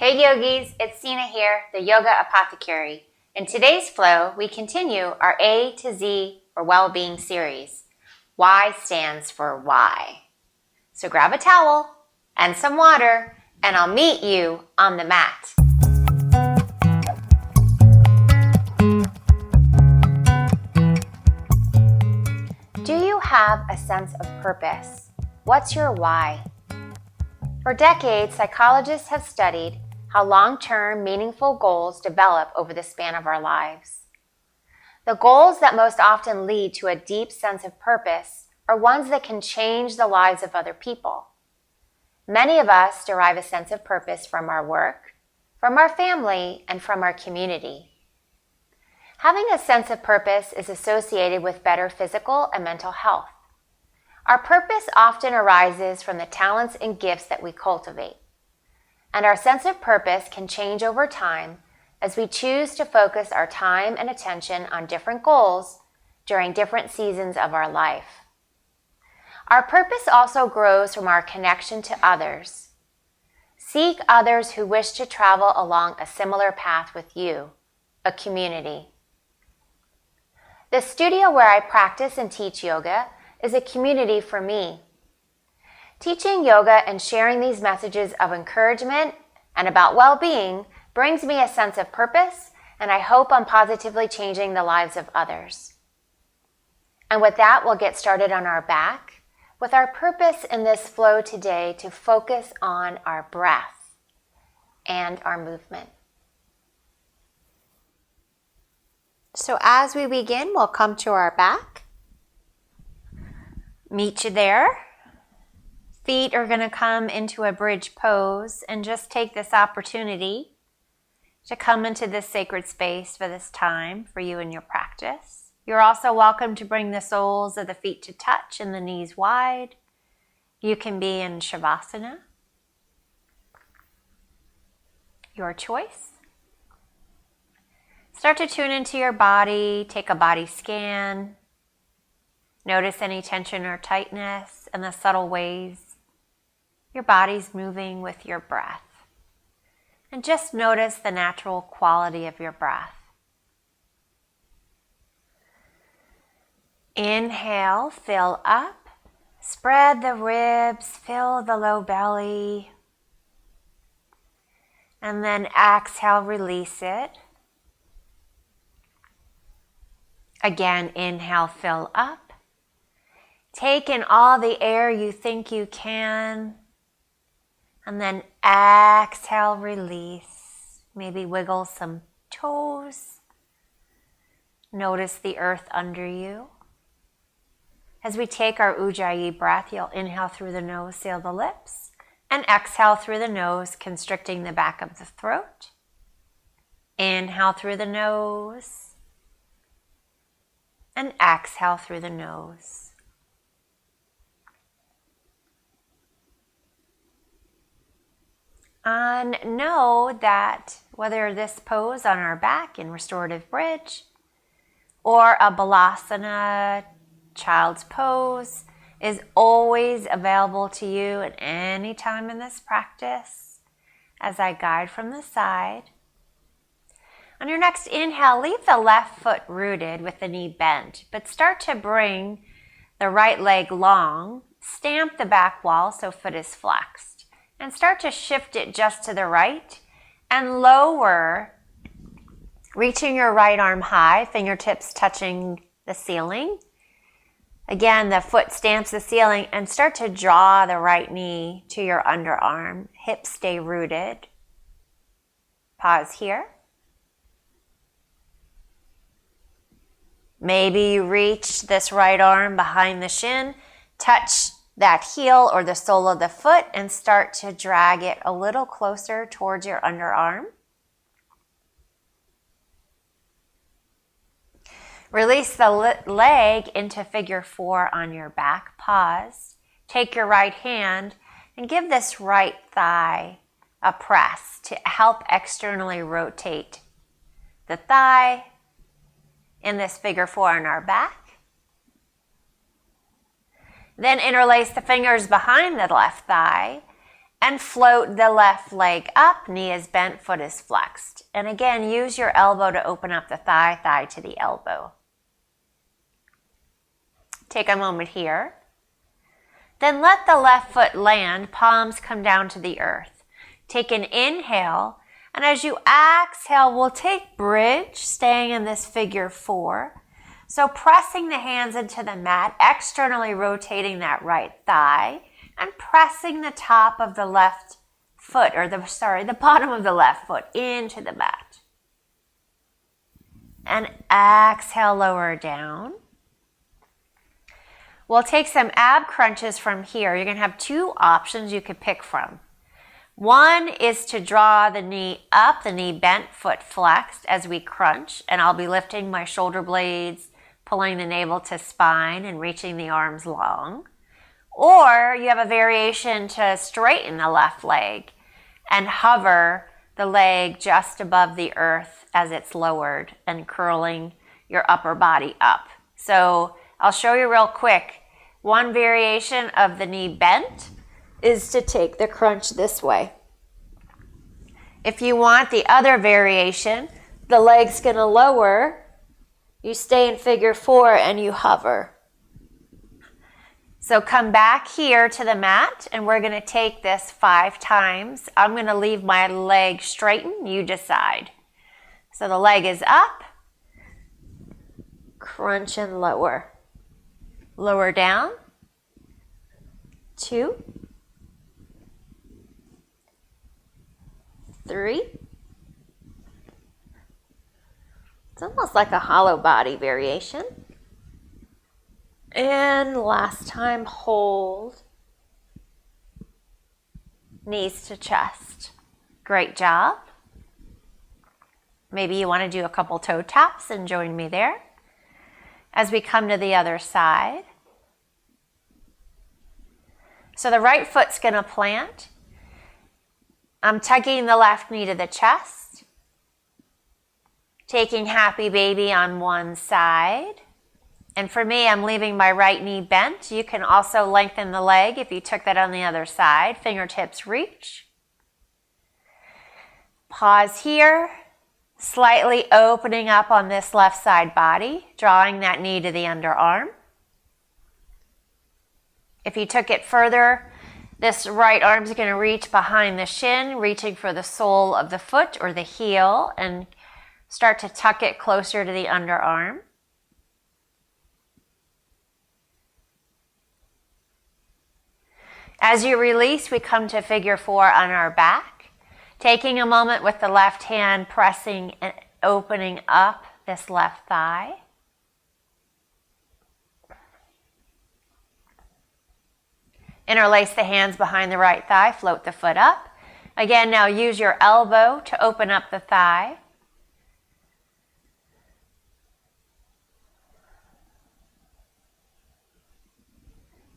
Hey yogis, it's Sina here, the Yoga Apothecary. In today's flow, we continue our A to Z for Wellbeing series. Y stands for why. So grab a towel and some water, and I'll meet you on the mat. Do you have a sense of purpose? What's your why? For decades, psychologists have studied how long-term, meaningful goals develop over the span of our lives. The goals that most often lead to a deep sense of purpose are ones that can change the lives of other people. Many of us derive a sense of purpose from our work, from our family, and from our community. Having a sense of purpose is associated with better physical and mental health. Our purpose often arises from the talents and gifts that we cultivate. And our sense of purpose can change over time as we choose to focus our time and attention on different goals during different seasons of our life. Our purpose also grows from our connection to others. Seek others who wish to travel along a similar path with you, a community. The studio where I practice and teach yoga is a community for me. Teaching yoga and sharing these messages of encouragement and about well-being brings me a sense of purpose, and I hope I'm positively changing the lives of others. And with that, we'll get started on our back with our purpose in this flow today to focus on our breath and our movement. So as we begin, we'll come to our back. Meet you there. Feet are going to come into a bridge pose, and just take this opportunity to come into this sacred space for this time for you and your practice. You're also welcome to bring the soles of the feet to touch and the knees wide. You can be in Shavasana. Your choice. Start to tune into your body. Take a body scan. Notice any tension or tightness and the subtle ways your body's moving with your breath. And just notice the natural quality of your breath. Inhale, fill up. Spread the ribs, fill the low belly. And then exhale, release it. Again, inhale, fill up. Take in all the air you think you can. And then exhale, release. Maybe wiggle some toes. Notice the earth under you. As we take our Ujjayi breath, you'll inhale through the nose, seal the lips, and exhale through the nose, constricting the back of the throat. Inhale through the nose, and exhale through the nose. And know that whether this pose on our back in restorative bridge or a balasana, child's pose, is always available to you at any time in this practice as I guide from the side. On your next inhale, leave the left foot rooted with the knee bent, but start to bring the right leg long, stamp the back wall so foot is flexed. And start to shift it just to the right and lower, reaching your right arm high, fingertips touching the ceiling. Again, the foot stamps the ceiling, and start to draw the right knee to your underarm. Hips stay rooted. Pause here. Maybe you reach this right arm behind the shin, touch that heel or the sole of the foot, and start to drag it a little closer towards your underarm. Release the leg into figure 4 on your back. Pause. Take your right hand and give this right thigh a press to help externally rotate the thigh in this figure 4 on our back. Then interlace the fingers behind the left thigh And float the left leg up, knee is bent, foot is flexed. And again, use your elbow to open up the thigh, thigh to the elbow. Take a moment here. Then let the left foot land, palms come down to the earth. Take an inhale, and as you exhale, we'll take bridge, staying in this figure 4. So pressing the hands into the mat, externally rotating that right thigh, and pressing the top of the left foot, or the bottom of the left foot into the mat. And exhale, lower down. We'll take some ab crunches from here. You're going to have 2 options you could pick from. One is to draw the knee up, the knee bent, foot flexed as we crunch, and I'll be lifting my shoulder blades, pulling the navel to spine and reaching the arms long. Or you have a variation to straighten the left leg and hover the leg just above the earth as it's lowered and curling your upper body up. So I'll show you real quick. One variation of the knee bent is to take the crunch this way. If you want the other variation, the leg's going to lower. You stay in figure 4 and you hover. So come back here to the mat and we're going to take this 5 times. I'm going to leave my leg straightened. You decide. So the leg is up, crunch and lower. Lower down, 2, 3. It's almost like a hollow body variation. And last time, hold. Knees to chest. Great job. Maybe you want to do a couple toe taps and join me there. As we come to the other side. So the right foot's going to plant. I'm tucking the left knee to the chest. Taking happy baby on one side. And for me, I'm leaving my right knee bent. You can also lengthen the leg if you took that on the other side. Fingertips reach. Pause here. Slightly opening up on this left side body, drawing that knee to the underarm. If you took it further, this right arm is going to reach behind the shin, reaching for the sole of the foot or the heel, and start to tuck it closer to the underarm. As you release, we come to figure 4 on our back. Taking a moment with the left hand, pressing and opening up this left thigh. Interlace the hands behind the right thigh, float the foot up. Again, now use your elbow to open up the thigh.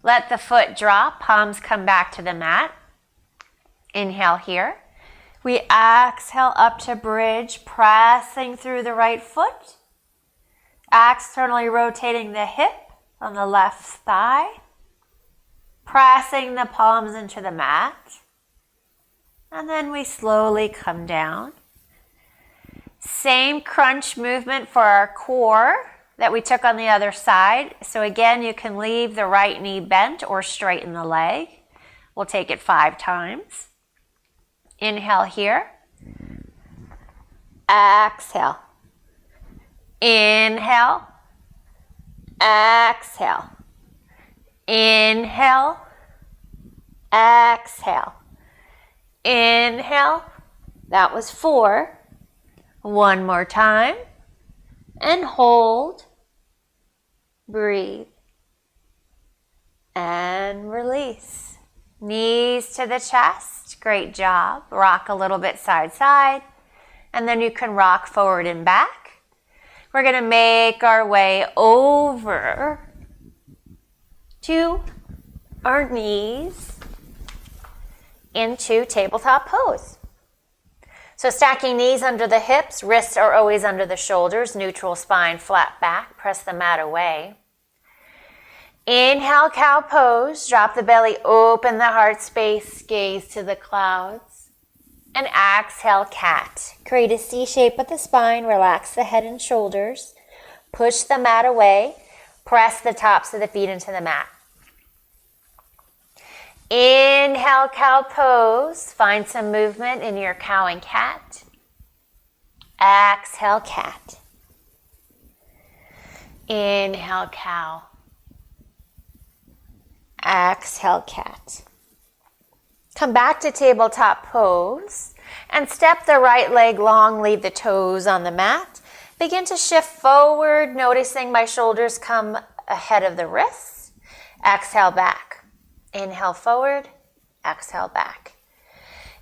Let the foot drop, palms come back to the mat. Inhale here. We exhale up to bridge, pressing through the right foot. Externally rotating the hip on the left thigh. Pressing the palms into the mat. And then we slowly come down. Same crunch movement for our core that we took on the other side. So again, you can leave the right knee bent or straighten the leg. We'll take it 5 times. Inhale here. Exhale. Inhale. Exhale. Inhale. Exhale. Inhale. That was 4. One more time. And hold. Breathe. And release. Knees to the chest. Great job. Rock a little bit side side. And then you can rock forward and back. We're going to make our way over to our knees into tabletop pose. So stacking knees under the hips, wrists are always under the shoulders, neutral spine, flat back, press the mat away. Inhale, cow pose. Drop the belly, open the heart space, gaze to the clouds. And exhale, cat. Create a C shape with the spine. Relax the head and shoulders. Push the mat away. Press the tops of the feet into the mat. Inhale, cow pose. Find some movement in your cow and cat. Exhale, cat. Inhale, cow. Exhale, cat. Come back to tabletop pose and step the right leg long, leave the toes on the mat. Begin to shift forward, noticing my shoulders come ahead of the wrists. Exhale, back. Inhale, forward. Exhale, back.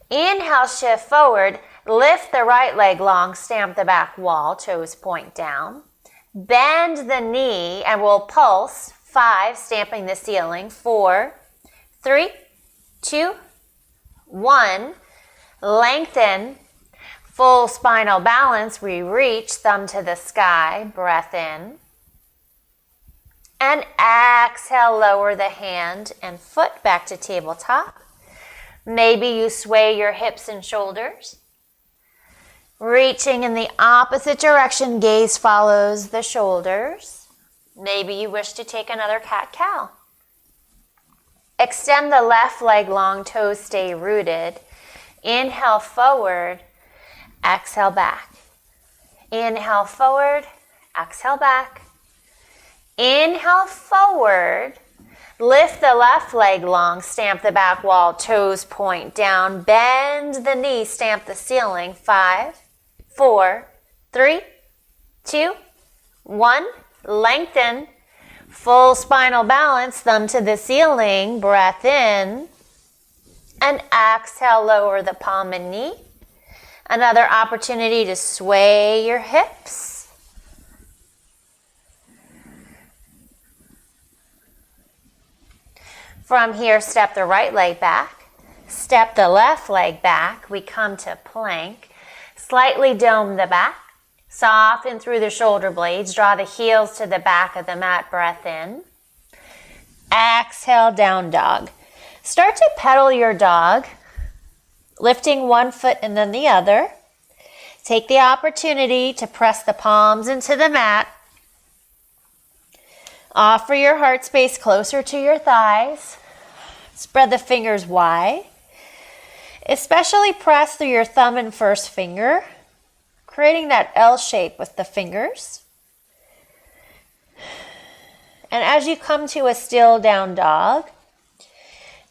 Inhale, shift forward. Lift the right leg long, stamp the back wall, toes point down. Bend the knee and we'll pulse. 5, stamping the ceiling. 4, 3, 2, 1. Lengthen. Full spinal balance. We reach, thumb to the sky. Breath in. And exhale, lower the hand and foot back to tabletop. Maybe you sway your hips and shoulders. Reaching in the opposite direction, gaze follows the shoulders. Maybe you wish to take another cat-cow. Extend the left leg long, toes stay rooted. Inhale forward, exhale back. Inhale forward, exhale back. Inhale forward, lift the left leg long, stamp the back wall, toes point down, bend the knee, stamp the ceiling. 5, 4, 3, 2, 1. Lengthen. Full spinal balance, thumb to the ceiling, breath in. And exhale, lower the palm and knee. Another opportunity to sway your hips. From here, step the right leg back. Step the left leg back. We come to plank. Slightly dome the back. Soften through the shoulder blades. Draw the heels to the back of the mat. Breath in. Exhale, down dog. Start to pedal your dog, lifting one foot and then the other. Take the opportunity to press the palms into the mat. Offer your heart space closer to your thighs. Spread the fingers wide. Especially press through your thumb and first finger, creating that L shape with the fingers. And as you come to a still down dog,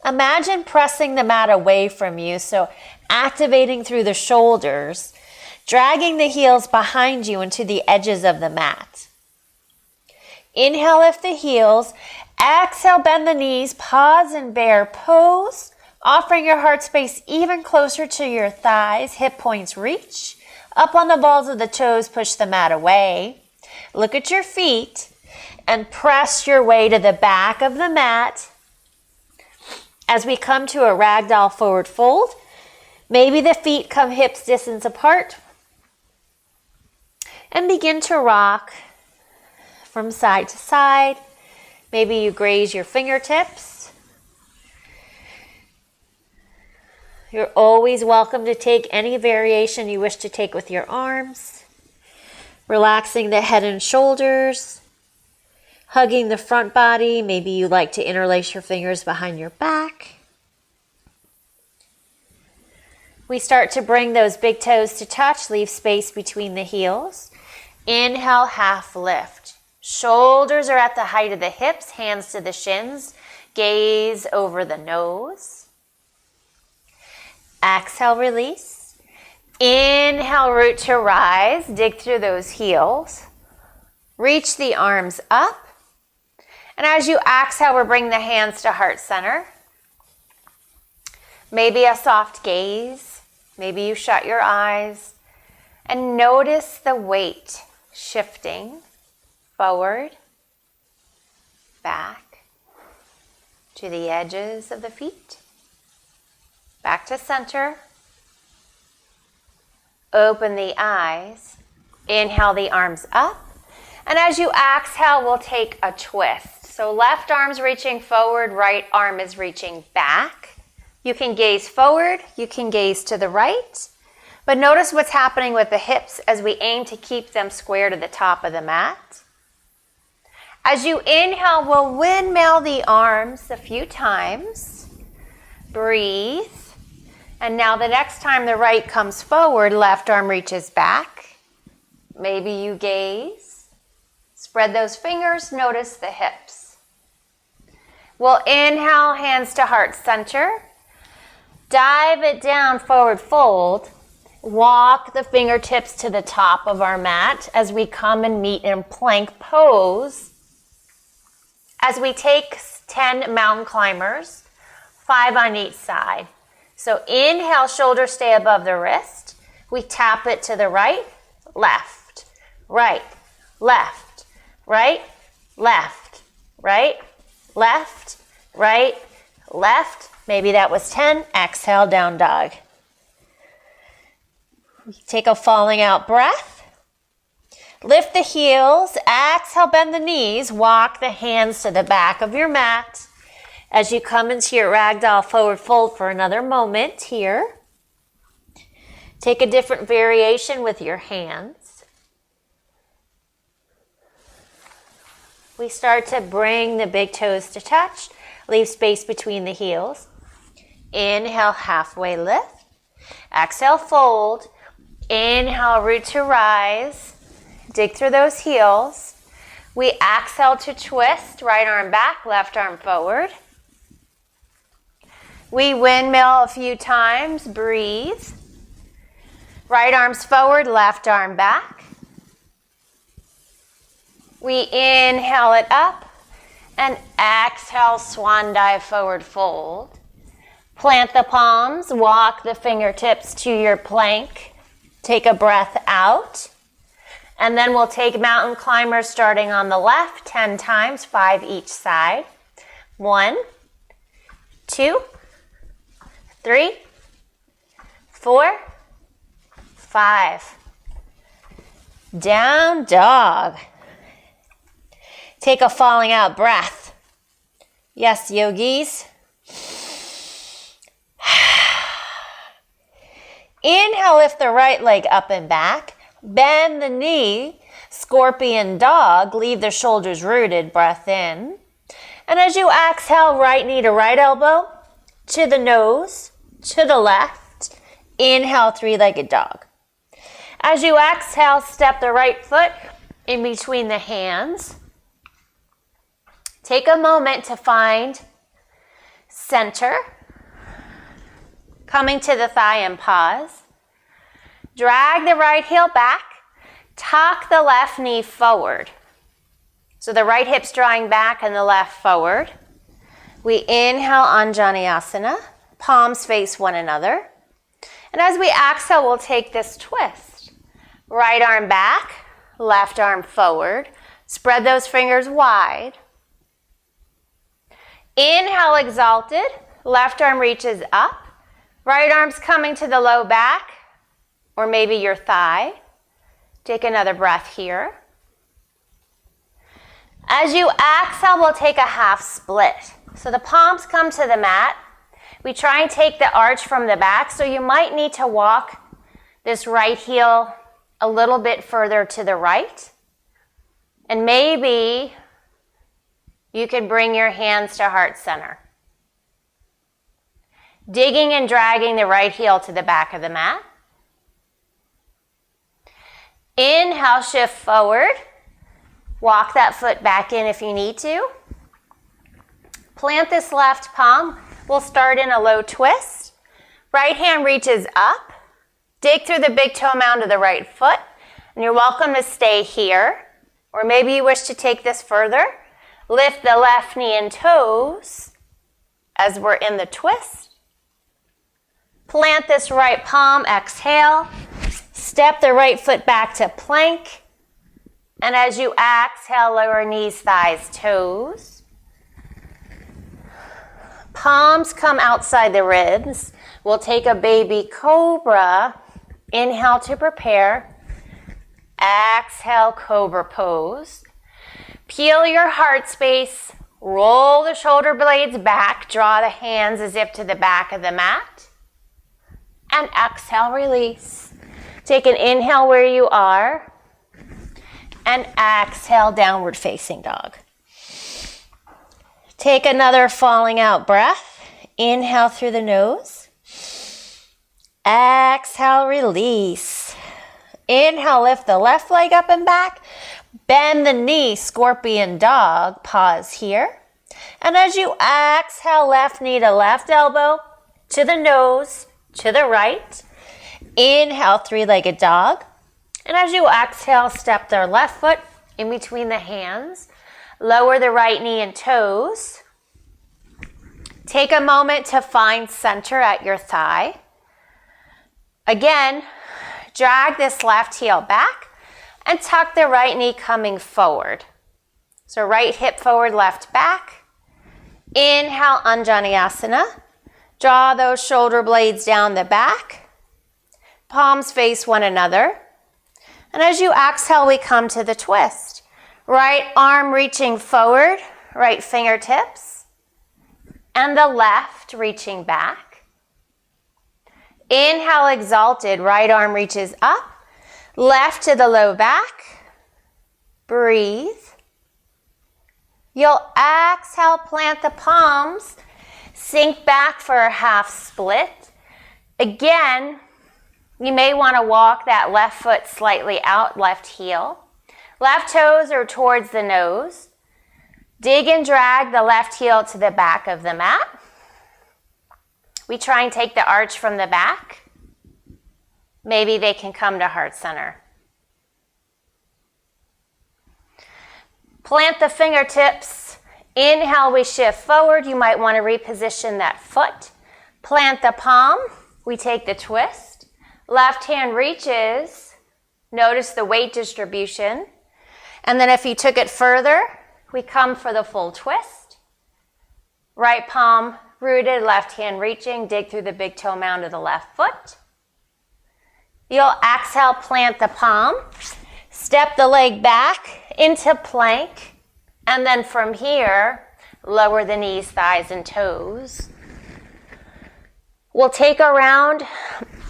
imagine pressing the mat away from you, so activating through the shoulders, dragging the heels behind you into the edges of the mat. Inhale, lift the heels. Exhale, bend the knees. Pause and bear pose, offering your heart space even closer to your thighs. Hip points reach. Up on the balls of the toes, push the mat away. Look at your feet and press your way to the back of the mat. As we come to a ragdoll forward fold, maybe the feet come hips distance apart. And begin to rock from side to side. Maybe you graze your fingertips. You're always welcome to take any variation you wish to take with your arms. Relaxing the head and shoulders. Hugging the front body. Maybe you like to interlace your fingers behind your back. We start to bring those big toes to touch. Leave space between the heels. Inhale, half lift. Shoulders are at the height of the hips, hands to the shins. Gaze over the nose. Exhale, release. Inhale, root to rise. Dig through those heels. Reach the arms up. And as you exhale, we'll bring the hands to heart center. Maybe a soft gaze. Maybe you shut your eyes. And notice the weight shifting forward, back, to the edges of the feet, back to center. Open the eyes. Inhale the arms up. And as you exhale, we'll take a twist. So left arm's reaching forward, right arm is reaching back. You can gaze forward, you can gaze to the right. But notice what's happening with the hips as we aim to keep them square to the top of the mat. As you inhale, we'll windmill the arms a few times. Breathe. And now the next time the right comes forward, left arm reaches back. Maybe you gaze. Spread those fingers, notice the hips. We'll inhale, hands to heart center. Dive it down, forward fold. Walk the fingertips to the top of our mat as we come and meet in plank pose. As we take 10 mountain climbers, 5 on each side. So inhale, shoulders stay above the wrist. We tap it to the right, left, right, left, right, left, right, left, right, left. Maybe that was 10. Exhale, down dog. Take a falling out breath. Lift the heels. Exhale, bend the knees. Walk the hands to the back of your mat. As you come into your ragdoll forward fold for another moment here. Take a different variation with your hands. We start to bring the big toes to touch. Leave space between the heels. Inhale, halfway lift. Exhale, fold. Inhale, root to rise. Dig through those heels. We exhale to twist. Right arm back, left arm forward. We windmill a few times. Breathe. Right arm's forward, left arm back. We inhale it up and exhale, swan dive, forward fold. Plant the palms, walk the fingertips to your plank. Take a breath out. And then we'll take mountain climbers starting on the left 10 times, 5 each side. 1, 2, 3, 4, 5. Down dog. Take a falling out breath. Yes, yogis. Inhale, lift the right leg up and back. Bend the knee. Scorpion dog. Leave the shoulders rooted. Breath in. And as you exhale, right knee to right elbow. To the nose. To the left. Inhale, three-legged dog. As you exhale, step the right foot in between the hands. Take a moment to find center. Coming to the thigh and pause. Drag the right heel back. Tuck the left knee forward. So the right hip's drawing back and the left forward. We inhale, Anjaneyasana. Palms face one another. And as we exhale, we'll take this twist. Right arm back, left arm forward. Spread those fingers wide. Inhale, exalted. Left arm reaches up. Right arm's coming to the low back, or maybe your thigh. Take another breath here. As you exhale, we'll take a half split. So the palms come to the mat. We try and take the arch from the back, so you might need to walk this right heel a little bit further to the right. And maybe you could bring your hands to heart center. Digging and dragging the right heel to the back of the mat. Inhale, shift forward. Walk that foot back in if you need to. Plant this left palm. We'll start in a low twist. Right hand reaches up. Dig through the big toe mound of the right foot. And you're welcome to stay here. Or maybe you wish to take this further. Lift the left knee and toes as we're in the twist. Plant this right palm, exhale. Step the right foot back to plank. And as you exhale, lower knees, thighs, toes. Palms come outside the ribs. We'll take a baby cobra. Inhale to prepare. Exhale, cobra pose. Peel your heart space. Roll the shoulder blades back. Draw the hands as if to the back of the mat. And exhale, release. Take an inhale where you are. And exhale, downward facing dog. Take another falling out breath. Inhale through the nose. Exhale, release. Inhale, lift the left leg up and back. Bend the knee, scorpion dog. Pause here. And as you exhale, left knee to left elbow, to the nose, to the right. Inhale, three-legged dog. And as you exhale, step the left foot in between the hands. Lower the right knee and toes. Take a moment to find center at your thigh. Again, drag this left heel back and tuck the right knee coming forward. So right hip forward, left back. Inhale, Anjaneyasana. Draw those shoulder blades down the back. Palms face one another. And as you exhale, we come to the twist. Right arm reaching forward, right fingertips. And the left reaching back. Inhale, exalted, right arm reaches up, left to the low back. Breathe. You'll exhale, plant the palms, sink back for a half split. Again, you may want to walk that left foot slightly out, left heel. Left toes are towards the nose. Dig and drag the left heel to the back of the mat. We try and take the arch from the back. Maybe they can come to heart center. Plant the fingertips. Inhale, we shift forward. You might want to reposition that foot. Plant the palm. We take the twist. Left hand reaches. Notice the weight distribution. And then if you took it further, we come for the full twist. Right palm rooted, left hand reaching, dig through the big toe mound of the left foot. You'll exhale, plant the palm, step the leg back into plank, and then from here, lower the knees, thighs, and toes. We'll take a round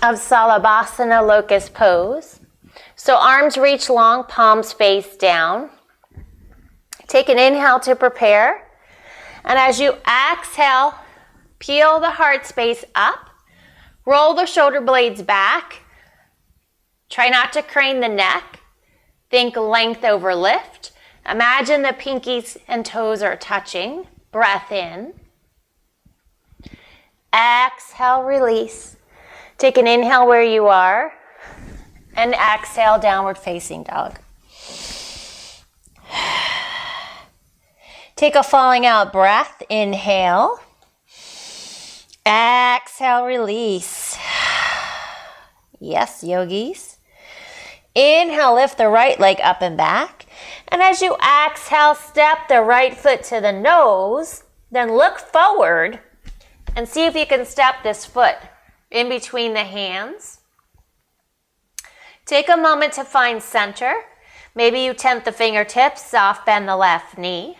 of Salabhasana locust pose. So arms reach long, palms face down. Take an inhale to prepare. And as you exhale, peel the heart space up, roll the shoulder blades back. Try not to crane the neck. Think length over lift. Imagine the pinkies and toes are touching. Breath in. Exhale, release. Take an inhale where you are. And exhale, downward facing dog. Take a falling out breath. Inhale. Exhale, release. Yes, yogis. Inhale, lift the right leg up and back. And as you exhale, step the right foot to the nose. Then look forward and see if you can step this foot in between the hands. Take a moment to find center. Maybe you tent the fingertips, soft bend the left knee.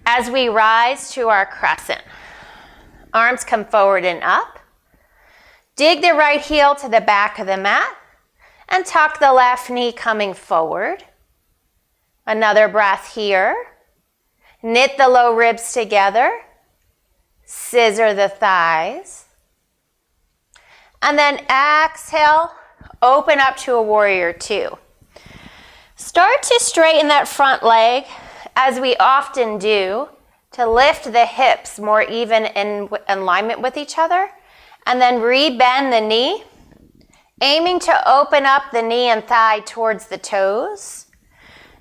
As we rise to our crescent, arms come forward and up. Dig the right heel to the back of the mat and tuck the left knee coming forward. Another breath here. Knit the low ribs together. Scissor the thighs. And then exhale, open up to a warrior two. Start to straighten that front leg, as we often do, to lift the hips more even in alignment with each other. And then re-bend the knee, aiming to open up the knee and thigh towards the toes.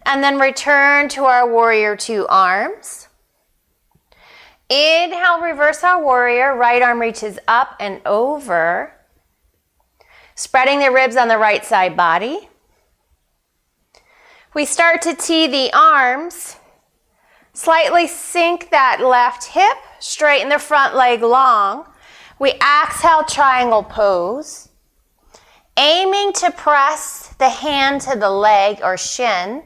And then return to our warrior two arms. Inhale, reverse our warrior. Right arm reaches up and over. Spreading the ribs on the right side body. We start to tee the arms. Slightly sink that left hip. Straighten the front leg long. We exhale, triangle pose. Aiming to press the hand to the leg or shin,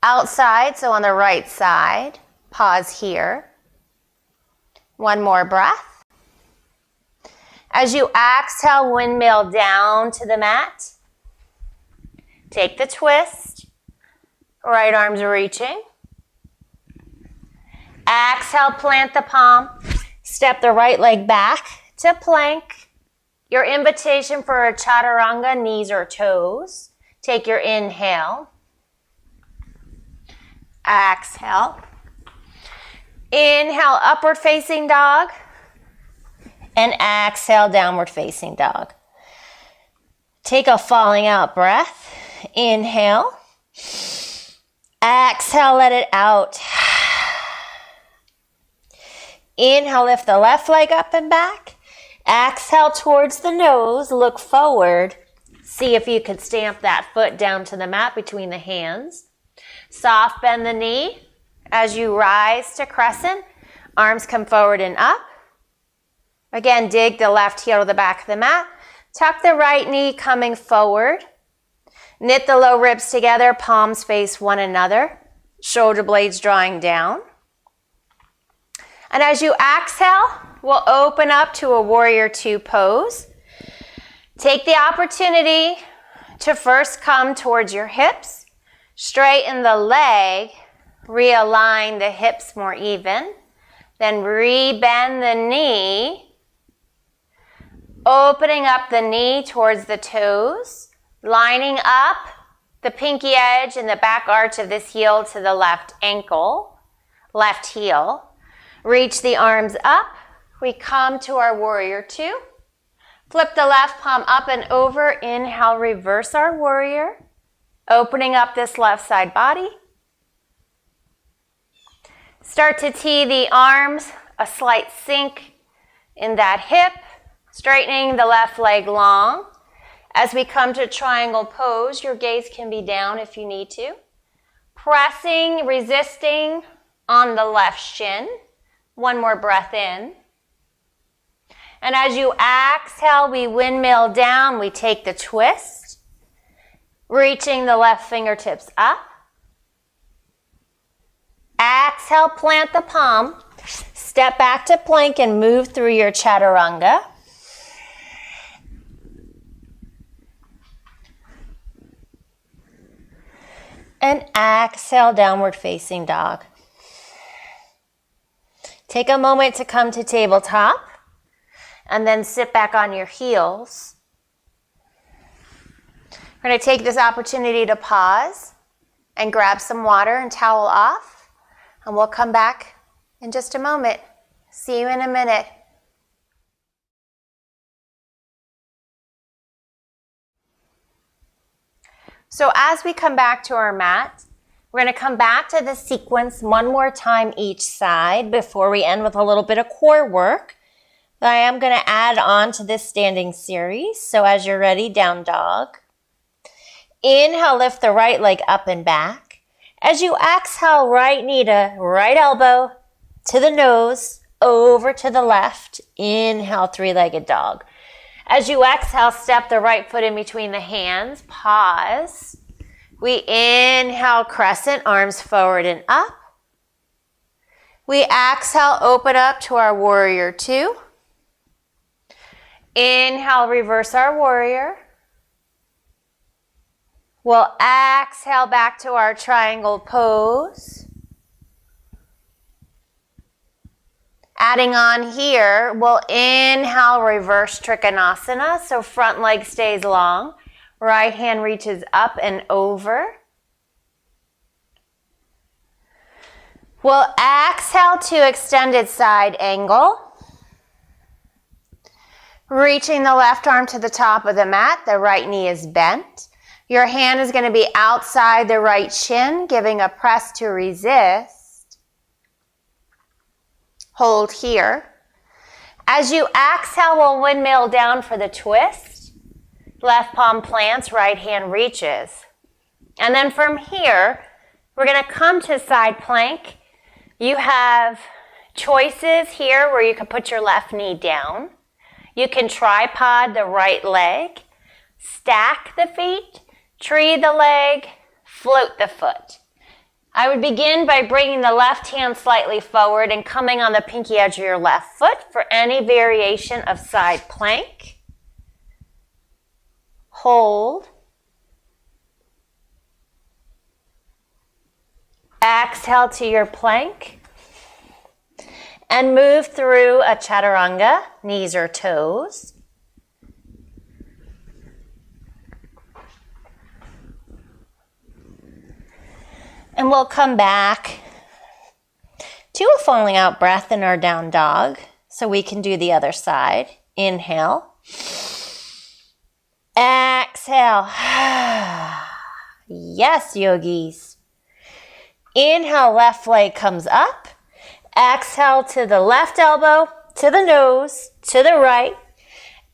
outside, so on the right side. Pause here. One more breath. As you exhale, windmill down to the mat. Take the twist. Right arm's reaching. Exhale, plant the palm. Step the right leg back to plank. Your invitation for a chaturanga, knees or toes. Take your inhale. Exhale. Inhale, upward facing dog. And exhale, downward facing dog. Take a falling out breath. Inhale. Exhale, let it out. Inhale, lift the left leg up and back. Exhale towards the nose, look forward. See if you could stamp that foot down to the mat between the hands. Soft bend the knee. As you rise to crescent, arms come forward and up. Again, dig the left heel to the back of the mat. Tuck the right knee coming forward. Knit the low ribs together, palms face one another. Shoulder blades drawing down. And as you exhale, we'll open up to a warrior two pose. Take the opportunity to first come towards your hips. Straighten the leg. Realign the hips more even. Then rebend the knee. Opening up the knee towards the toes. Lining up the pinky edge and the back arch of this heel to the left ankle. Left heel. Reach the arms up. We come to our warrior two. Flip the left palm up and over. Inhale, reverse our warrior. Opening up this left side body. Start to tee the arms, a slight sink in that hip. Straightening the left leg long. As we come to triangle pose, your gaze can be down if you need to. Pressing, resisting on the left shin. One more breath in. And as you exhale, we windmill down. We take the twist. Reaching the left fingertips up. Exhale, plant the palm. Step back to plank and move through your chaturanga. And exhale, downward facing dog. Take a moment to come to tabletop and then sit back on your heels. We're going to take this opportunity to pause and grab some water and towel off, and we'll come back in just a moment. See you in a minute. So as we come back to our mat, we're going to come back to the sequence one more time each side before we end with a little bit of core work that I am going to add on to this standing series. So as you're ready, down dog. Inhale, lift the right leg up and back. As you exhale, right knee to right elbow to the nose, over to the left. Inhale, three-legged dog. As you exhale, step the right foot in between the hands. Pause. We inhale, crescent, arms forward and up. We exhale, open up to our warrior two. Inhale, reverse our warrior. We'll exhale back to our triangle pose. Adding on here, we'll inhale, reverse Trikonasana, so front leg stays long. Right hand reaches up and over. We'll exhale to extended side angle. Reaching the left arm to the top of the mat, the right knee is bent. Your hand is going to be outside the right shin, giving a press to resist. Hold here. As you exhale, we'll windmill down for the twist. Left palm plants, right hand reaches. And then from here, we're going to come to side plank. You have choices here where you can put your left knee down. You can tripod the right leg, stack the feet, Tree the leg, float the foot. I would begin by bringing the left hand slightly forward and coming on the pinky edge of your left foot for any variation of side plank. Hold. Exhale to your plank. And move through a chaturanga, knees or toes. And we'll come back to a falling out breath in our down dog. So we can do the other side. Inhale. Exhale. Yes, yogis. Inhale, left leg comes up. Exhale to the left elbow, to the nose, to the right.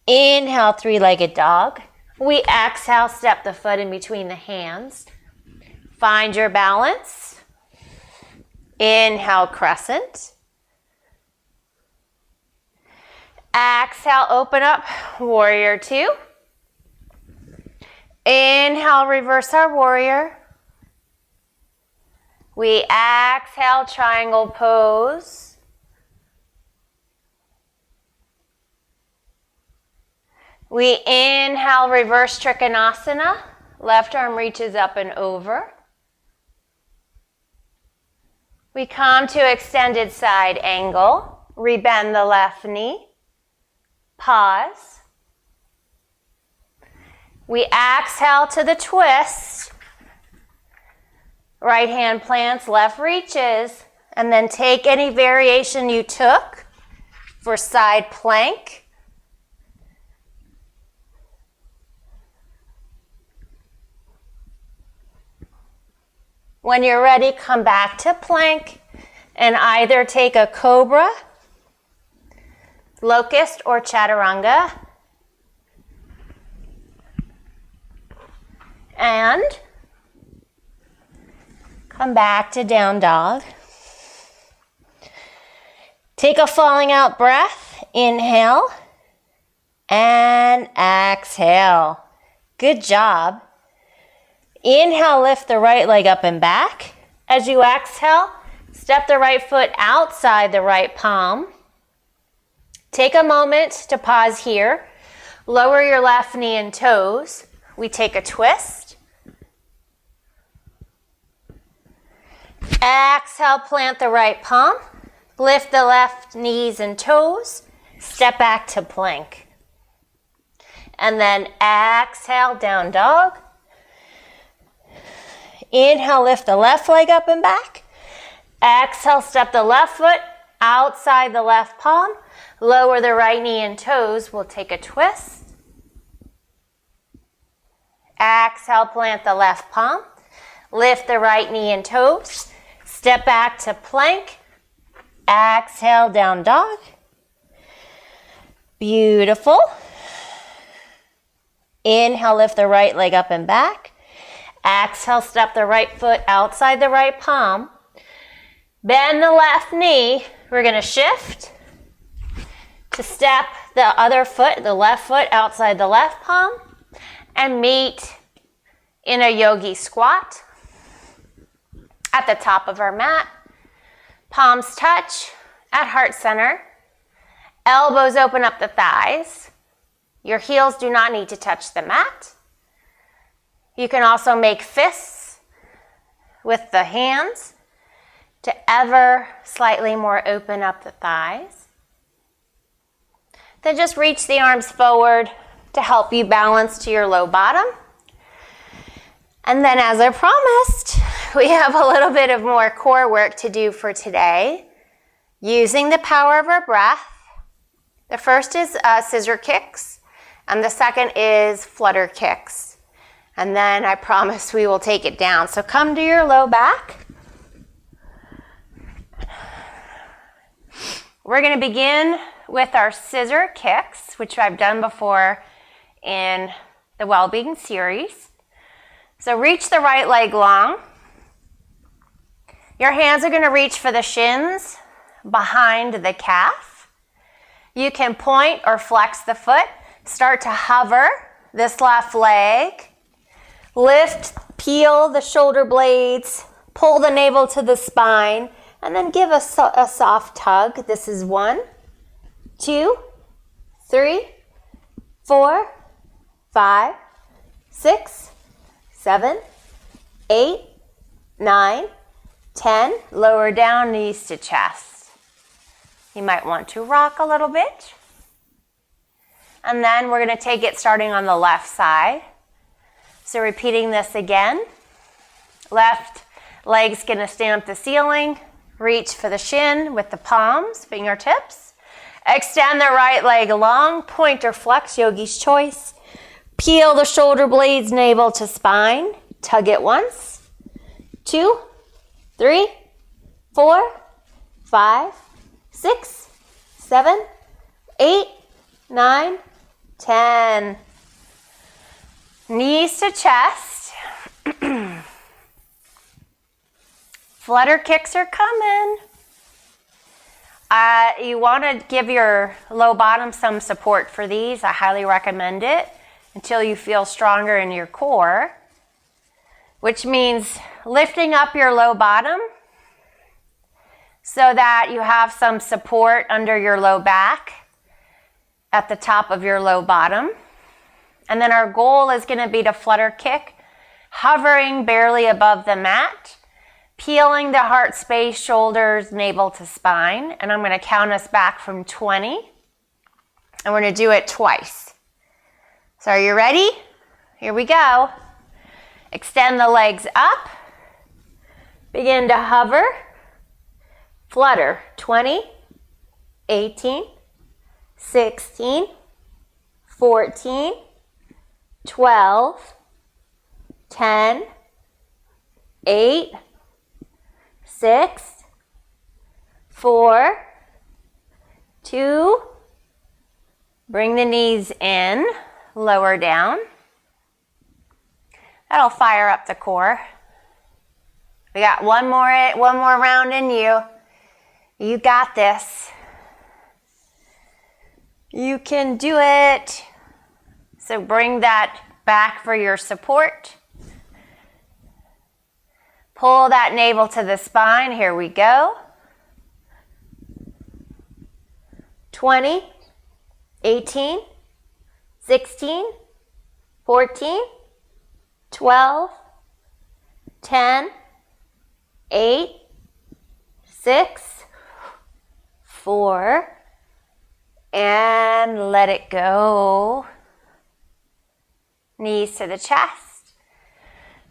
Inhale, three-legged dog. We exhale, step the foot in between the hands. Find your balance. Inhale, crescent. Exhale, open up, warrior two. Inhale, reverse our warrior. We exhale, triangle pose. We inhale, reverse trikonasana. Left arm reaches up and over. We come to extended side angle. Rebend the left knee. Pause. We exhale to the twist. Right hand plants, left reaches. And then take any variation you took for side plank. When you're ready, come back to plank and either take a cobra, locust, or chaturanga. And come back to down dog. Take a falling out breath. Inhale and exhale. Good job. Inhale, lift the right leg up and back. As you exhale, step the right foot outside the right palm. Take a moment to pause here. Lower your left knee and toes. We take a twist. Exhale, plant the right palm. Lift the left knees and toes. Step back to plank. And then exhale, down dog. Inhale, lift the left leg up and back. Exhale, step the left foot outside the left palm. Lower the right knee and toes. We'll take a twist. Exhale, plant the left palm. Lift the right knee and toes. Step back to plank. Exhale, down dog. Beautiful. Inhale, lift the right leg up and back. Exhale, step the right foot outside the right palm. Bend the left knee. We're going to shift to step the other foot, the left foot outside the left palm, and meet in a yogi squat at the top of our mat. Palms touch at heart center. Elbows open up the thighs. Your heels do not need to touch the mat. You can also make fists with the hands to ever slightly more open up the thighs. Then just reach the arms forward to help you balance to your low bottom. And then, as I promised, we have a little bit of more core work to do for today using the power of our breath. The first is scissor kicks, and the second is flutter kicks. And then I promise we will take it down. So come to your low back. We're going to begin with our scissor kicks, which I've done before in the Wellbeing series. So reach the right leg long. Your hands are going to reach for the shins behind the calf. You can point or flex the foot. Start to hover this left leg. Lift, peel the shoulder blades, pull the navel to the spine, and then give a soft tug. This is 1, 2, 3, 4, 5, 6, 7, 8, 9, 10. Lower down, knees to chest. You might want to rock a little bit. And then we're going to take it starting on the left side. So repeating this again. Left leg's going to stamp the ceiling. Reach for the shin with the palms, fingertips. Extend the right leg long, point or flex, yogi's choice. Peel the shoulder blades, navel to spine. Tug it once, 2, 3, 4, 5, 6, 7, 8, 9, 10. Knees to chest. Flutter kicks are coming. You want to give your low bottom some support for these. I highly recommend it until you feel stronger in your core, which means lifting up your low bottom so that you have some support under your low back at the top of your low bottom. And then our goal is going to be to flutter kick, hovering barely above the mat, peeling the heart space, shoulders, navel to spine. And I'm going to count us back from 20. And we're going to do it twice. So are you ready? Here we go. Extend the legs up. Begin to hover. Flutter. 20, 18, 16, 14, 12, 10, 8, 6, 4, 2, bring the knees in, lower down. That'll fire up the core. We got one more round in you. You got this. You can do it. So bring that back for your support. Pull that navel to the spine. Here we go. 20, 18, 16, 14, 12, 10, 8, 6, 4, and let it go. Knees to the chest.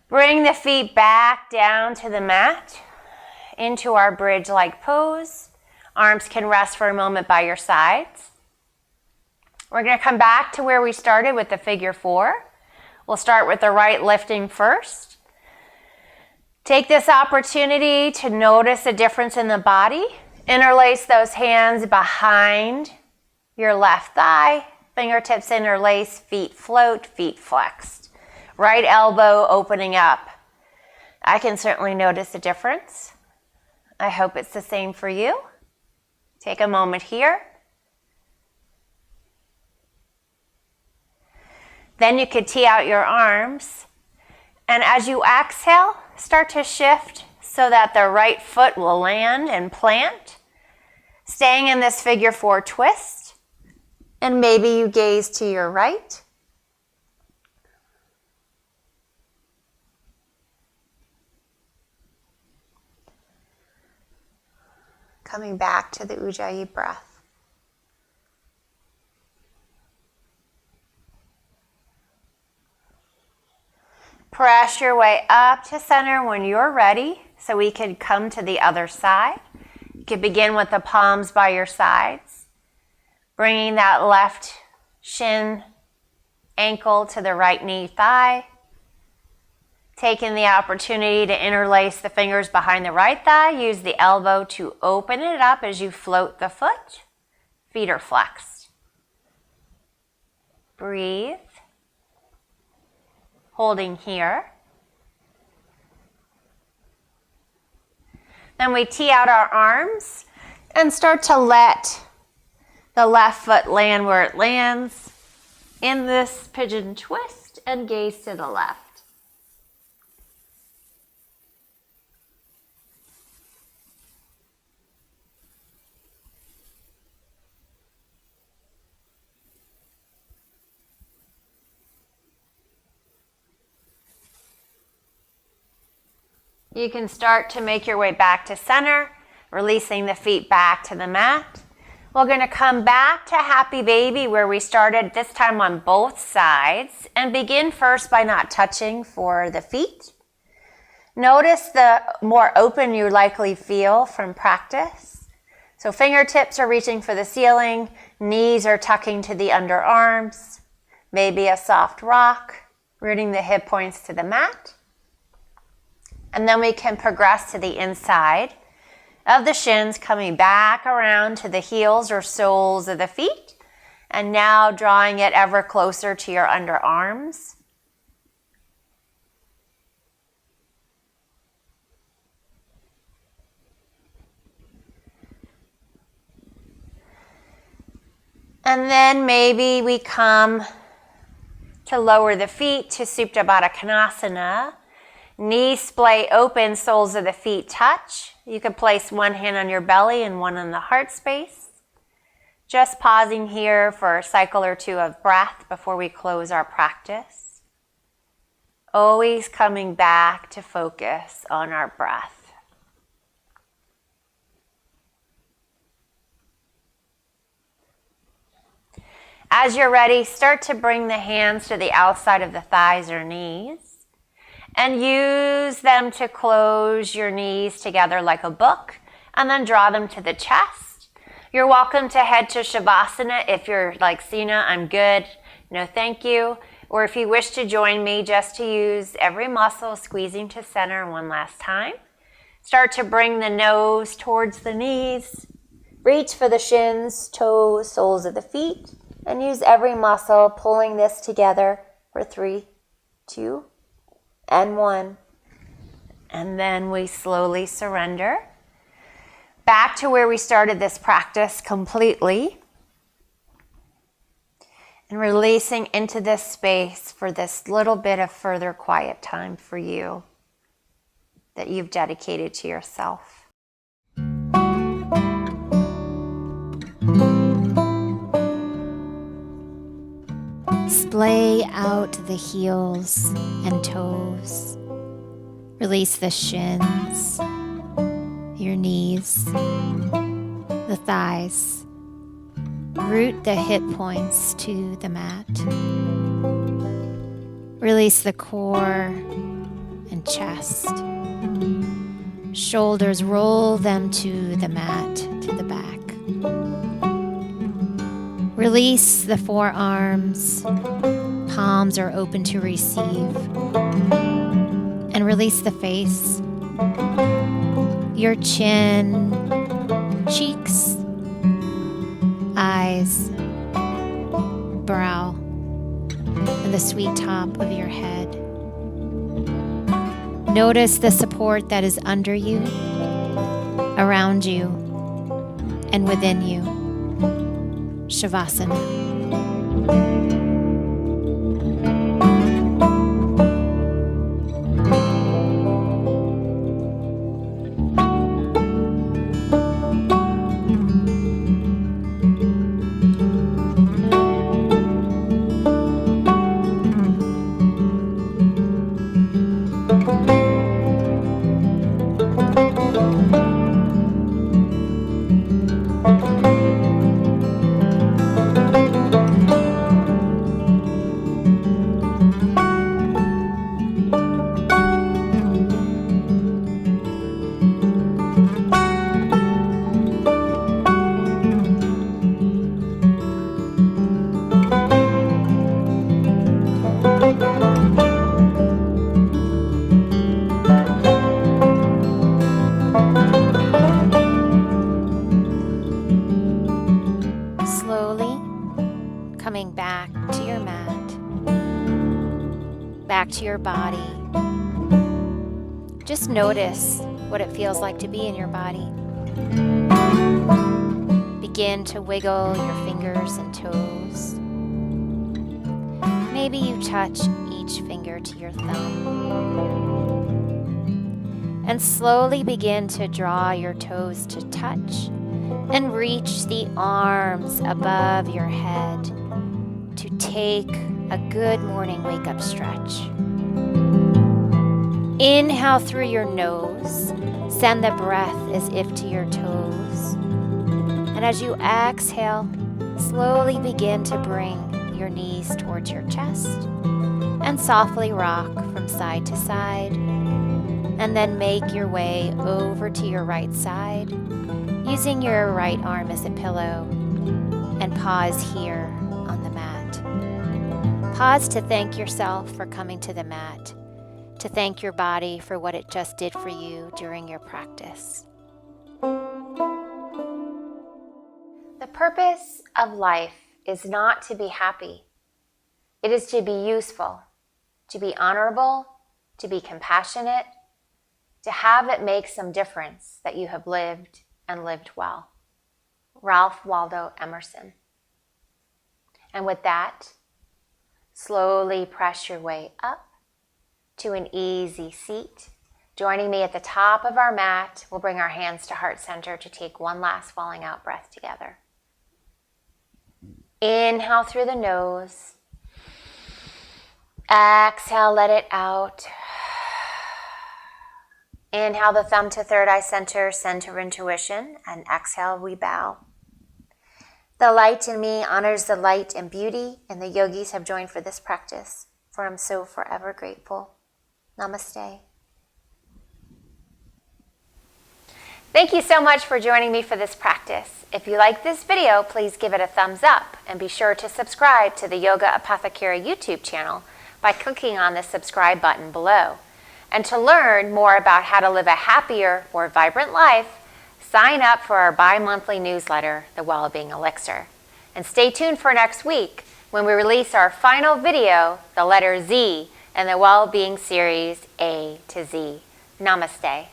Bring the feet back down to the mat into our bridge-like pose. Arms can rest for a moment by your sides. We're going to come back to where we started with the figure 4. We'll start with the right lifting first. Take this opportunity to notice a difference in the body. Interlace those hands behind your left thigh. Fingertips interlace, feet float, feet flexed. Right elbow opening up. I can certainly notice a difference. I hope it's the same for you. Take a moment here. Then you could tee out your arms. And as you exhale, start to shift so that the right foot will land and plant. Staying in this figure 4 twist. And maybe you gaze to your right. Coming back to the Ujjayi breath. Press your way up to center when you're ready, so we can come to the other side. You can begin with the palms by your sides, bringing that left shin, ankle to the right knee, thigh. Taking the opportunity to interlace the fingers behind the right thigh. Use the elbow to open it up as you float the foot. Feet are flexed. Breathe. Holding here. Then we tee out our arms and start to let the left foot land where it lands in this pigeon twist and gaze to the left. You can start to make your way back to center, releasing the feet back to the mat. We're going to come back to Happy Baby where we started, this time on both sides, and begin first by not touching for the feet. Notice the more open you likely feel from practice. So fingertips are reaching for the ceiling, knees are tucking to the underarms, maybe a soft rock, rooting the hip points to the mat. And then we can progress to the inside of the shins, coming back around to the heels or soles of the feet, and now drawing it ever closer to your underarms. And then maybe we come to lower the feet to Supta Baddha Konasana. Knees splay open, soles of the feet touch. You can place one hand on your belly and one on the heart space. Just pausing here for a cycle or two of breath before we close our practice. Always coming back to focus on our breath. As you're ready, start to bring the hands to the outside of the thighs or knees and use them to close your knees together like a book and then draw them to the chest. You're welcome to head to Shavasana if you're like, Sina, I'm good, no thank you. Or if you wish to join me, just to use every muscle, squeezing to center one last time. Start to bring the nose towards the knees. Reach for the shins, toes, soles of the feet. And use every muscle, pulling this together for 3, 2, and 1. And then we slowly surrender back to where we started this practice completely. And releasing into this space for this little bit of further quiet time for you that you've dedicated to yourself. Splay out the heels and toes. Release the shins, your knees, the thighs. Root the hip points to the mat. Release the core and chest. Shoulders, roll them to the mat, to the back. Release the forearms, palms are open to receive. And release the face, your chin, cheeks, eyes, brow, and the sweet top of your head. Notice the support that is under you, around you, and within you. Shavasana. Coming back to your mat, back to your body. Just notice what it feels like to be in your body. Begin to wiggle your fingers and toes. Maybe you touch each finger to your thumb. And slowly begin to draw your toes to touch and reach the arms above your head to take a good morning wake-up stretch. Inhale through your nose. Send the breath as if to your toes. And as you exhale, slowly begin to bring your knees towards your chest and softly rock from side to side. And then make your way over to your right side, using your right arm as a pillow, and pause here on the mat. Pause to thank yourself for coming to the mat, to thank your body for what it just did for you during your practice. The purpose of life is not to be happy. It is to be useful, to be honorable, to be compassionate, to have it make some difference that you have lived and lived well. Ralph Waldo Emerson. And with that, slowly press your way up to an easy seat. Joining me at the top of our mat, we'll bring our hands to heart center to take one last falling out breath together. Inhale through the nose. Exhale, let it out. Inhale the thumb to third eye center, center intuition, and exhale, we bow. The light in me honors the light and beauty, and the yogis have joined for this practice, for I'm so forever grateful. Namaste. Thank you so much for joining me for this practice. If you like this video, please give it a thumbs up, and be sure to subscribe to the Yoga Apothecary YouTube channel by clicking on the subscribe button below. And to learn more about how to live a happier, more vibrant life, sign up for our bi-monthly newsletter, The Wellbeing Elixir. And stay tuned for next week when we release our final video, the letter Z, in the Wellbeing series A to Z. Namaste.